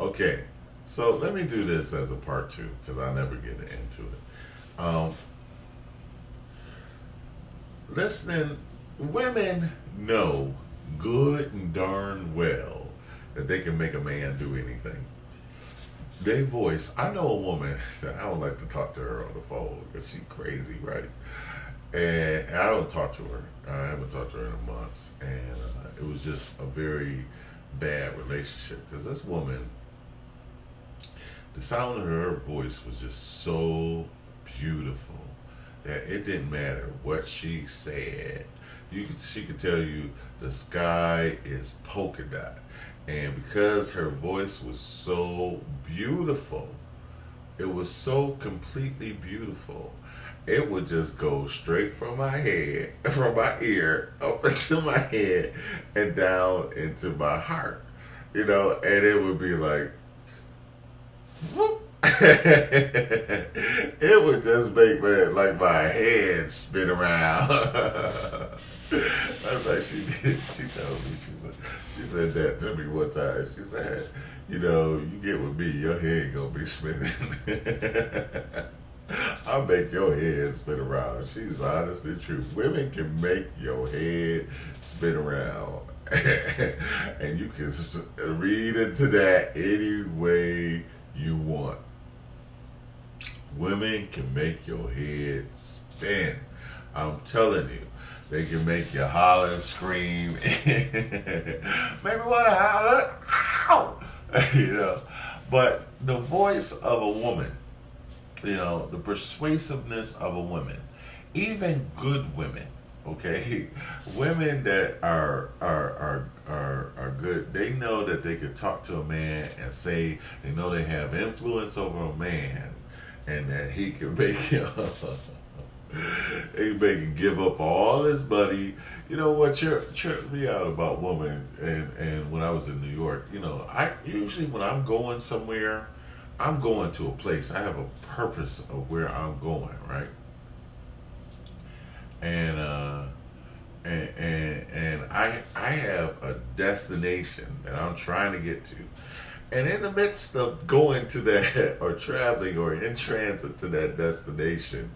Okay, so let me do this as a part two because I never get into it. Listening, women know good and darn well that they can make a man do anything. They voice. I know a woman that I don't like to talk to her on the phone because she's crazy, right? And I don't talk to her. I haven't talked to her in months, and it was just a very bad relationship because this woman, the sound of her voice was just so beautiful that it didn't matter what she said. She could tell you the sky is polka dot, and because her voice was so beautiful, it was so completely beautiful. It would just go straight from my head, from my ear, up into my head, and down into my heart. And it would be like, whoop. It would just make like my head spin around. That's like she told me, she said that to me one time. She said, you get with me, your head gonna be spinning. I'll make your head spin around. She's honestly true. Women can make your head spin around. And you can read into that any way you want. Women can make your head spin. I'm telling you. They can make you holler and scream. Make me want to holler. Ow! But the voice of a woman, the persuasiveness of a woman, even good women, okay, women that are good, they know that they could talk to a man and say they know they have influence over a man, and that he can make him. He make him give up all his money. You know what tripped me out about women, and when I was in New York, I usually when I'm going somewhere, I'm going to a place. I have a purpose of where I'm going, right? And I have a destination that I'm trying to get to. And in the midst of going to that or traveling or in transit to that destination,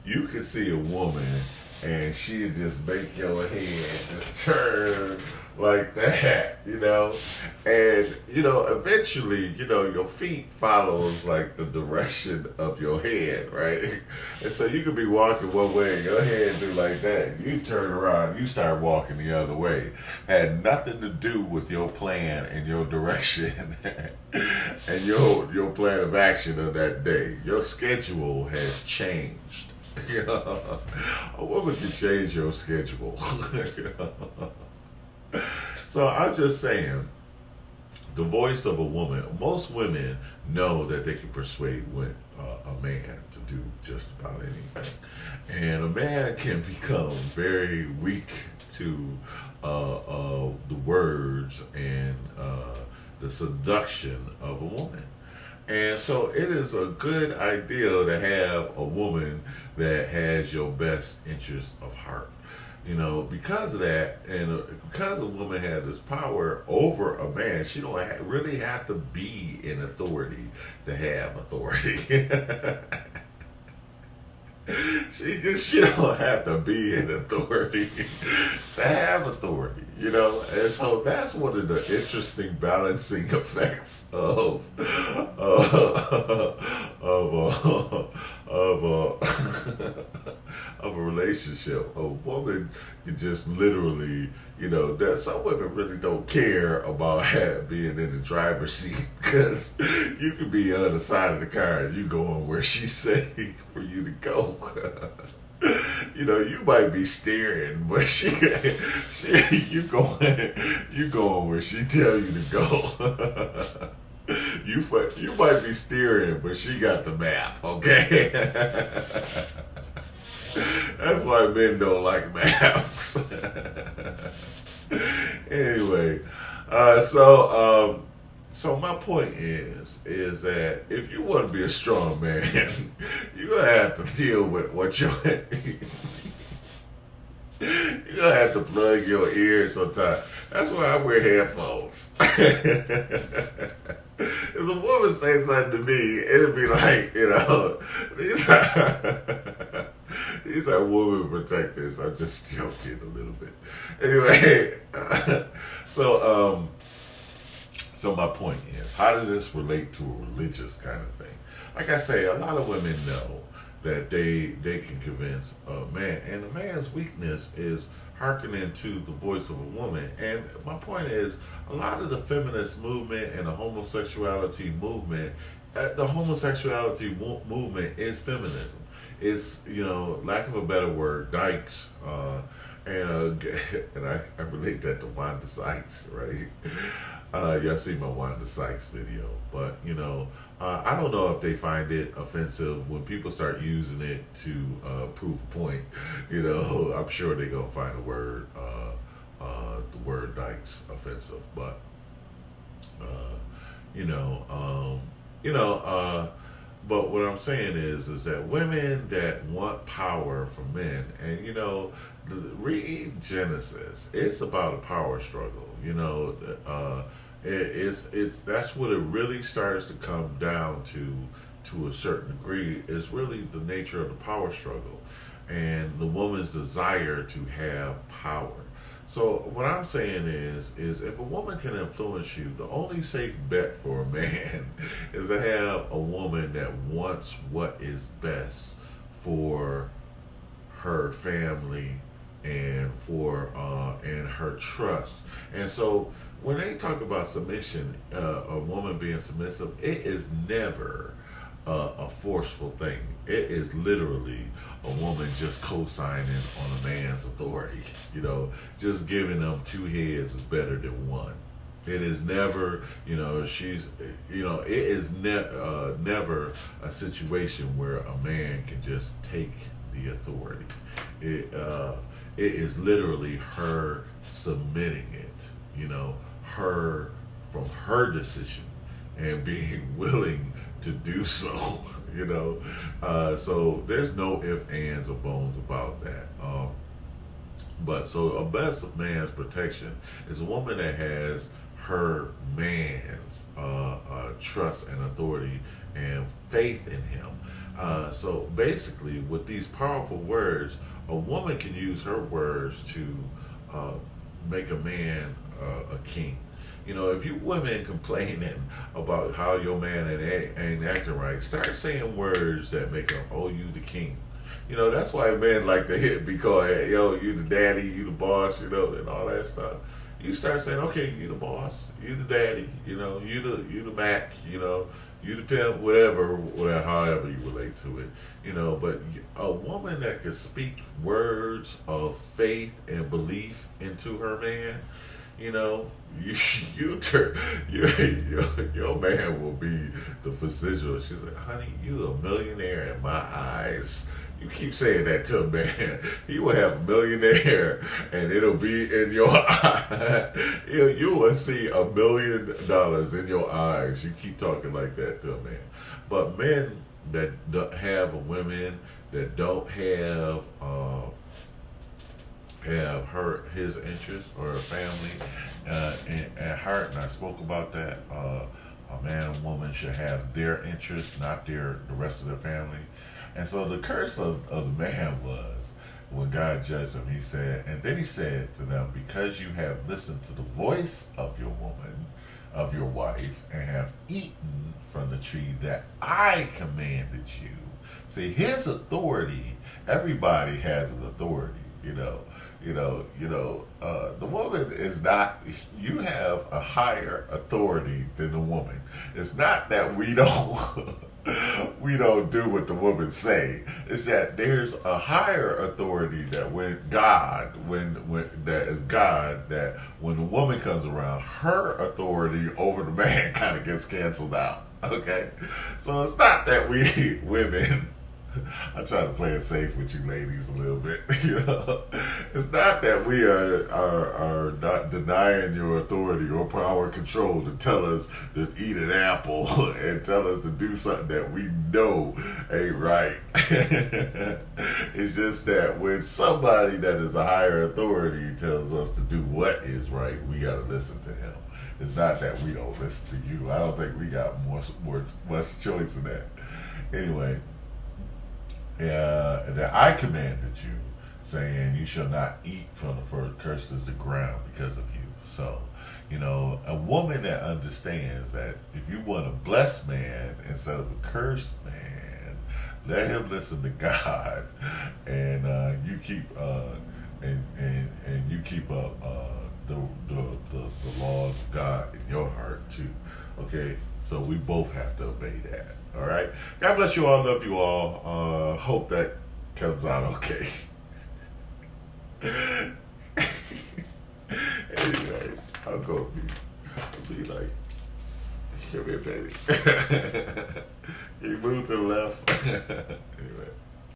you can see a woman and she just make your head just turn like that, and eventually, your feet follows like the direction of your head, right? And so you could be walking one way, your head do like that, you turn around, you start walking the other way. Had nothing to do with your plan and your direction and your plan of action of that day. Your schedule has changed. A woman can change your schedule. So I'm just saying, the voice of a woman. Most women know that they can persuade a man to do just about anything, and a man can become very weak to the words and the seduction of a woman. And so it is a good idea to have a woman that has your best interest of heart. Because of that, and because a woman has this power over a man, she don't really have to be in authority to have authority. She don't have to be in authority to have authority, and so that's one of the interesting balancing effects of a relationship. A woman can just literally, that some women really don't care about being in the driver's seat because you could be on the side of the car and you going where she say for you to go. You might be steering, but you going where she tell you to go. You might be steering, but she got the map, okay? That's why men don't like maps. Anyway, so my point is that if you want to be a strong man, you're gonna have to deal with what you're gonna have to plug your ears sometimes. That's why I wear headphones. If a woman say something to me, it'd be like, these are woman protectors. I'm just joking a little bit. Anyway, so my point is, how does this relate to a religious kind of thing? Like I say, a lot of women know that they can convince a man, and a man's weakness is hearkening to the voice of a woman. And my point is, a lot of the feminist movement and the homosexuality movement, movement is feminism. It's, lack of a better word, dykes, and I relate that to Wanda Sykes, right? Y'all see my Wanda Sykes video, but I don't know if they find it offensive when people start using it to prove a point. I'm sure they're gonna find the word dykes offensive, but but what I'm saying is that women that want power from men, and read Genesis, it's about a power struggle. It's that's what it really starts to come down to a certain degree. Is really the nature of the power struggle and the woman's desire to have power. So what I'm saying is if a woman can influence you, the only safe bet for a man is to have a woman that wants what is best for her family and for and her trust. And so when they talk about submission, a woman being submissive, it is never a forceful thing. It is literally a woman just co-signing on a man's authority. Just giving them two heads is better than one. It is never, it is never a situation where a man can just take the authority. It is literally her submitting it, her from her decision and being willing to do so, so there's no ifs, ands, or bones about that. But so a best man's protection is a woman that has her man's trust and authority and faith in him. So basically, with these powerful words, a woman can use her words to make a man a king. If you women complaining about how your man ain't acting right, start saying words that make him, oh, you the king. That's why men like to hit, because, yo, you the daddy, you the boss, and all that stuff. You start saying, okay, you the boss, you the daddy, you the Mac, you the pimp, whatever, however you relate to it, but a woman that can speak words of faith and belief into her man, your man will be the physician. She said, honey, you a millionaire in my eyes. You keep saying that to a man, he will have a millionaire, and it'll be in your eye. You will see $1 million in your eyes. You keep talking like that to a man. But men that have women that don't have his interests or her family at heart, and I spoke about that. A man and woman should have their interests, not the rest of their family. And so the curse of the man was, when God judged him, he said, and then he said to them, because you have listened to the voice of your woman, of your wife, and have eaten from the tree that I commanded you. See, his authority, everybody has an authority, the woman is not, you have a higher authority than the woman. It's not that we don't do what the woman say. It's that there's a higher authority that when when the woman comes around, her authority over the man kind of gets canceled out. Okay? So it's not that we women I try to play it safe with you ladies a little bit. You know, it's not that we are not denying your authority or power and control to tell us to eat an apple and tell us to do something that we know ain't right. It's just that when somebody that is a higher authority tells us to do what is right, we gotta listen to him. It's not that we don't listen to you. I don't think we got much choice in that. Anyway, that I commanded you, saying, "You shall not eat from the first curses the ground because of you." So, you know, a woman that understands that if you want a blessed man instead of a cursed man, let him listen to God, and you keep and you keep up the laws of God in your heart too. Okay, so we both have to obey that. All right. God bless you all. Love you all. Hope that comes out okay. Anyway, I'll be like, come here, baby. Can you move to the left? Anyway.